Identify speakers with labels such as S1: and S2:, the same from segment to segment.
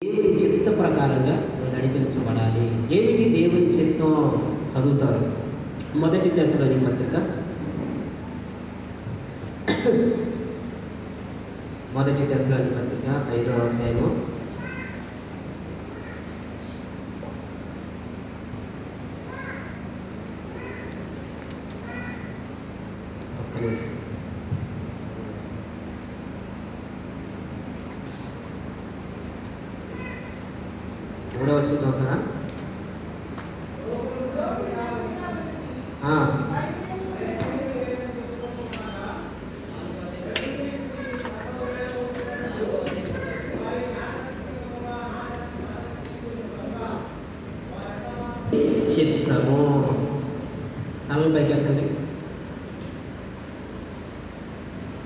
S1: దేవుని చిత్త ప్రకారంగా నడిపించబడాలి. ఏమిటి దేవుని చిత్తం? చదువుతారు. మొదటి దశలోని పత్రిక మొదటి దశలోని పత్రిక 5వ అధ్యాయము మూడవ వచనం చదువుతారా? చిత్తము. తల పైకెత్తండి.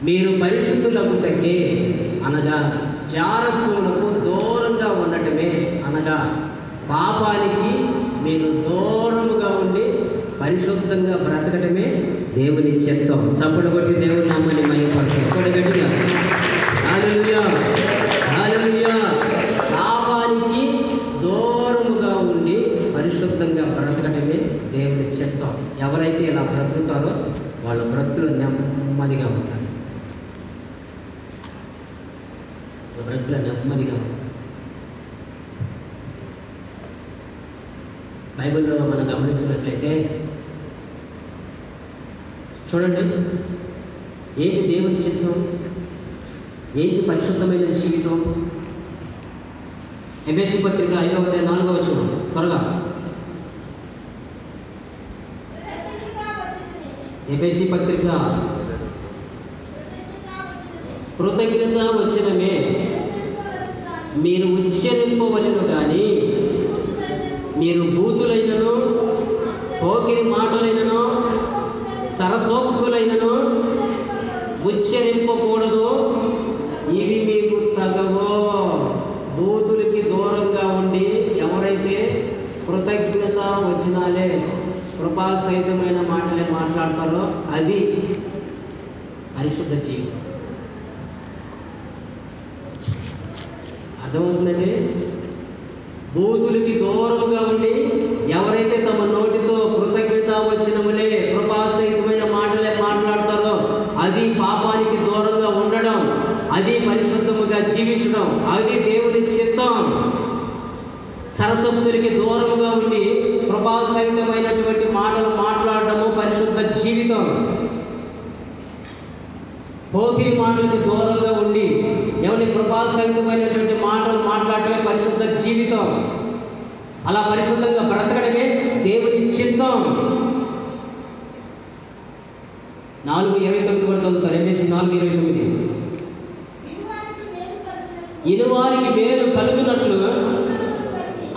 S1: మీరు పరిశుద్ధులగుటకే అనగా జారత్వములకు దూరంగా ఉండటమే, అనగా పాపానికి మీరు దూరముగా ఉండి పరిశుద్ధంగా బ్రతకటమే దేవుని చిత్తం. చప్పుడు కొట్టి దేవుని నామాన్ని మహిమపరచండి గట్టిగా. హల్లెలూయా, హల్లెలూయా. పాపానికి దూరముగా ఉండి పరిశుద్ధంగా బ్రతకటమే దేవుని చిత్తం. ఎవరైతే ఇలా బ్రతుకుతారో వాళ్ళ బ్రతుకులు నెమ్మదిగా ఉంటారు. బ్రతుకులు నెమ్మదిగా ఉంటారు. బైబిల్లో మనం గమనించినట్లయితే చూడండి, ఏంటి దేవుని చిత్తం, ఏంటి పరిశుద్ధమైన జీవితం? ఎఫెసీ పత్రిక 5వ అధ్యాయం 4వ వచనం త్వరగా. ఎఫెసీ పత్రిక కృతజ్ఞత వచనమే మీరు ఉచ్చరింపవలెను కానీ మీరు బూతులైనను పోకిరి మాటలైనను సరసోక్తులైనను ఉచ్చరింపకూడదు, ఇవి మీకు తగవో. బూతులకి దూరంగా ఉండి ఎవరైతే కృతజ్ఞత వచనాలే కృపా సహితమైన మాటలే మాట్లాడతారో అది పరిశుద్ధ జీవితం. అర్థమవుతుందండి? బూతులకి దూరంగా ఉండి ఎవరైతే తమ నోటితో కృతజ్ఞత వచనములే కృపాసహితమైన మాటలే మాట్లాడతారో అది పాపానికి దూరంగా ఉండడం, అది పరిశుద్ధముగా జీవించడం, అది దేవుని చిత్తం. సరసక్తులకి దూరముగా ఉండి కృపాసహితమైనటువంటి మాటలు మాట్లాడటము పరిశుద్ధ జీవితం. పోకిరి మాటలకి దూరంగా ఉండి ఎవరి కృపాసహితమైనటువంటి మాటలు మాట్లాడటమే పరిశుద్ధ జీవితం. అలా పరిశుద్ధంగా బ్రతకడమే దేవుని చిత్తం. 4:29 కూడా చదువుతారు. ఎఫెసీ 4:29. ఇనువారికి మేలు కలుగునట్లు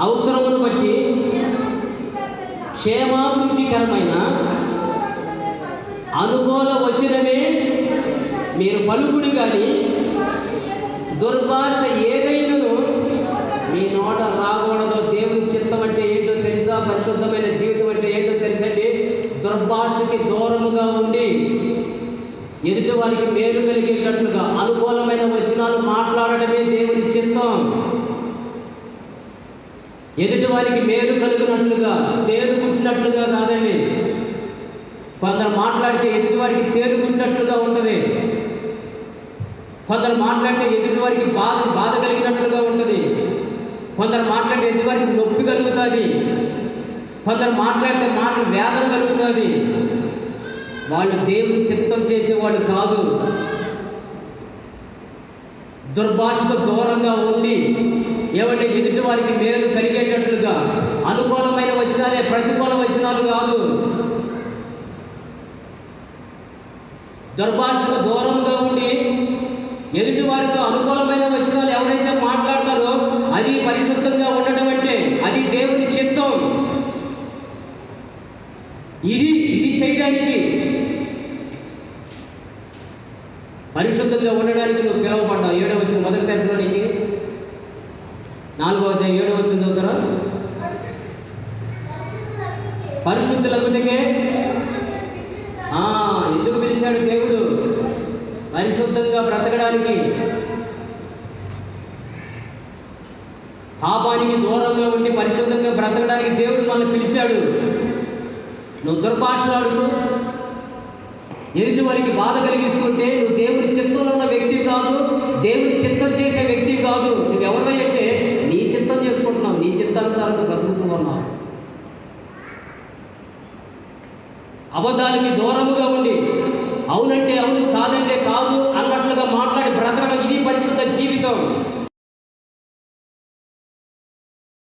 S1: అవసరమును బట్టి క్షేమాభివృద్ధికరమైన అనుకూల వచనమే మీరు పలుకుడు కానీ దుర్భాష ఏదైనను మీ నోట రాకూడదు. దేవుని చిత్తం అంటే ఏంటో తెలుసా? పరిశుద్ధమైన జీవితం అంటే ఏంటో తెలుసండి? దుర్భాషకి దూరముగా ఉండి ఎదుటి వారికి మేలు కలిగేటట్లుగా అనుకూలమైన వచనాలు మాట్లాడటమే దేవుని చిత్తం. ఎదుటి వారికి మేలు కలుగునట్లుగా, తేలు కుట్టినట్లుగా కాదండి. కొందరు మాట్లాడితే ఎదుటి వారికి తేలు కుట్టినట్లుగా ఉంటుంది. కొందరు మాట్లాడితే ఎదుటి వారికి బాధ కలిగినట్లుగా ఉంటుంది. కొందరు మాట్లాడితే ఎదుటి వారికి నొప్పి కలుగుతుంది. కొందరు మాట్లాడితే మాటలు వేదన కలుగుతుంది. వాళ్ళు దేవుని చిత్తం చేసేవాళ్ళు కాదు. దుర్భాషకు దూరంగా ఉండి ఎవరి ఎదుటి వారికి మేలు కలిగేటట్లుగా అనుకూలమైన వచనాలే, ప్రతికూల వచనాలు కాదు. దుర్భాషకు దూరంగా ఉండి ఎదుటి వారితో అనుకూలమైన వచనాలు ఎవరైతే మాట్లాడతారో అది పరిశుద్ధంగా ఉండడం అంటే అది దేవుని చిత్తం. ఇది చేయడానికి, పరిశుద్ధంగా ఉండడానికి నువ్వు పిలువబడ్డావు. 7వ వచనం మొదటి దశలోనికి 4వ అధ్యాయం 7వ వచనం చదువుతారా? పరిశుద్ధులగుటకే ఎందుకు పిలిచాడు దేవుడు? పరిశుద్ధంగా బ్రతకడానికి. పాపానికి దూరంగా ఉండి పరిశుద్ధంగా బ్రతకడానికి దేవుడు మనల్ని పిలిచాడు. నువ్వు దుర్భాషలాడుతూ ఎదుటి వారికి బాధ కలిగిస్తుంటే నువ్వు దేవుని చిత్తంలో ఉన్న వ్యక్తి కాదు, దేవుని చిత్తం చేసే వ్యక్తి కాదు. నువ్వు ఎవరివై అంటే నీ చిత్తం చేసుకుంటున్నావు, నీ చిత్తానుసారంగా బ్రతుకుతూ ఉన్నావు. అబద్ధాలకి దూరముగా ఉండి